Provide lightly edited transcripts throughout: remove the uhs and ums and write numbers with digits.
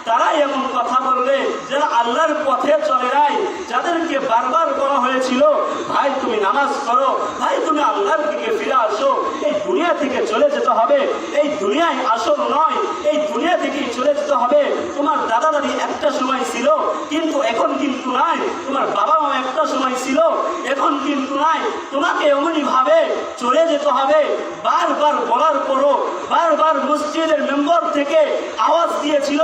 তারাই এমন কথা বলবে যারা আল্লাহর পথে চলে নাই, যাদেরকে বারবার বলা হয়েছিল ভাই তুমি নামাজ পড়ো, ভাই তুমি আল্লাহর দিকে ফিরে আসো, এই দুনিয়া থেকে চলে যেতে হবে, এই দুনিয়ায় আসল নয়, এই দুনিয়া থেকেই চলে যেতে হবে। তোমার দাদা দাদি একটা সময় ছিল কিন্তু এখন কিন্তু নাই, তোমার বাবা মা একটা সময় ছিল এখন কিন্তু নাই, তোমাকে এমনই ভাবে চলে যেতে হবে। বারবার বলার পরও বারবার মসজিদের মেম্বার থেকে আওয়াজ দিয়েছিল,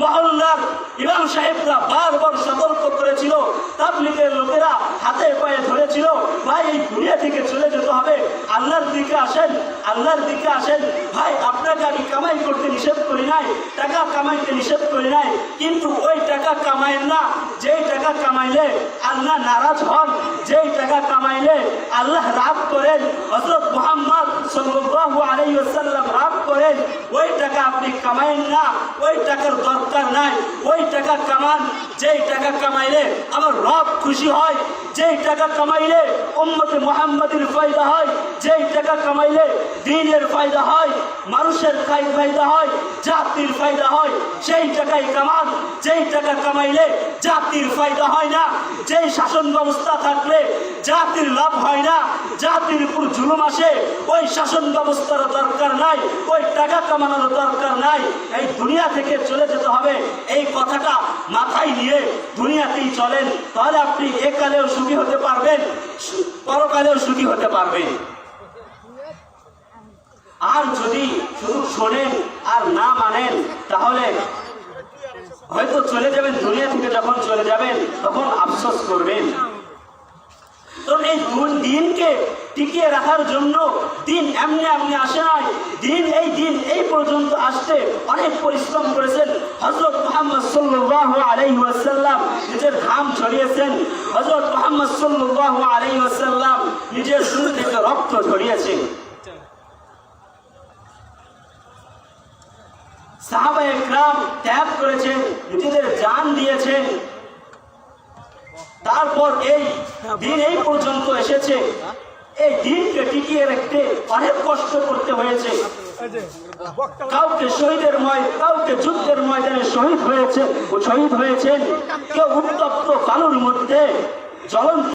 মহল্লার ইমাম সাহেবরা বারবার সতর্ক করেছিল, তাবলীগের লোকেরা হাতে পায়ে ধরেছিল, ভাই এই দুনিয়া থেকে চলে যেতে হবে, আল্লাহর দিকে আসেন, আল্লাহর দিকে আসেন। ভাই আপনাকে আমি কামাই করতে নিষেধ করি নাই, টাকা কামাইতে নিষেধ করি নাই, কিন্তু ওই টাকা কামাইন না যেই টাকা কামাইলে আল্লাহ নারাজ হন, যেই টাকা কামাইলে আল্লাহ রাগ করেন, হযরত মুহাম্মদ সাল্লাল্লাহু আলাইহি ওয়াসাল্লাম রাগ করেন, ওই টাকা আপনি কামাইন না, ওই টাকার দরকার নাই। ওই টাকা কামান যেই টাকা কামাইলে আমার রব খুশি হয়, যেই টাকা কামাইলে উম্মতে মুহাম্মাদের ফায়দা হয়, যেই টাকা কামাইলে দ্বীনের ফায়দা হয়, মানুষের ফায়দা হয়, জাতির ফায়দা হয়, সেই টাকাই কামান। যেই টাকা কামাইলে জাতির ফায়দা হয় না, যেই শাসন ব্যবস্থা থাকলে জাতির লাভ হয় না, জাতির উপর জুলুম আসে, ওই শাসন ব্যবস্থার দরকার নাই, ওই টাকা কামানোর দরকার নাই। এই দুনিয়া থেকে চলে যেতে হবে, এই কথাটা মাথায় নিয়ে দুনিয়াতেই চলেন, তাহলে আপনি একালেও সুখী হতে পারবেন, পরকালেও সুখী হতে পারবেন। আর যদি শুধু শোনেন আর না মানেন তাহলে হয়তো চলে যাবেন, দুনিয়া থেকে যখন চলে যাবেন তখন আফসোস করবেন। তো এই দিনকে টিকিয়ে রাখার জন্য দিন এমনি এমনি আসে নাই, দিন এই পর্যন্ত আসতে অনেক পরিশ্রম করেছেন। হযরত মুহাম্মদ সাল্লাল্লাহু আলাইহি ওয়াসাল্লাম নিজের ঘাম ঝরিয়েছেন, হযরত মুহাম্মদ সাল্লাল্লাহু আলাইহি ওয়াসাল্লাম নিজের শরীর থেকে রক্ত ঝরিয়েছেন, সাহাবায়ে কেরাম ত্যাগ করেছেন, নিজেদের জান দিয়েছেন। তারপর এই দিন এই পর্যন্ত এসেছে, এই দিনকে টিকিয়ে রাখতে অনেক কষ্ট করতে হয়েছে। কাউকে কাউকে যুদ্ধের ময়দানে শহীদ হয়েছেন, কেউ উত্তপ্ত বালুর মধ্যে জ্বলন্ত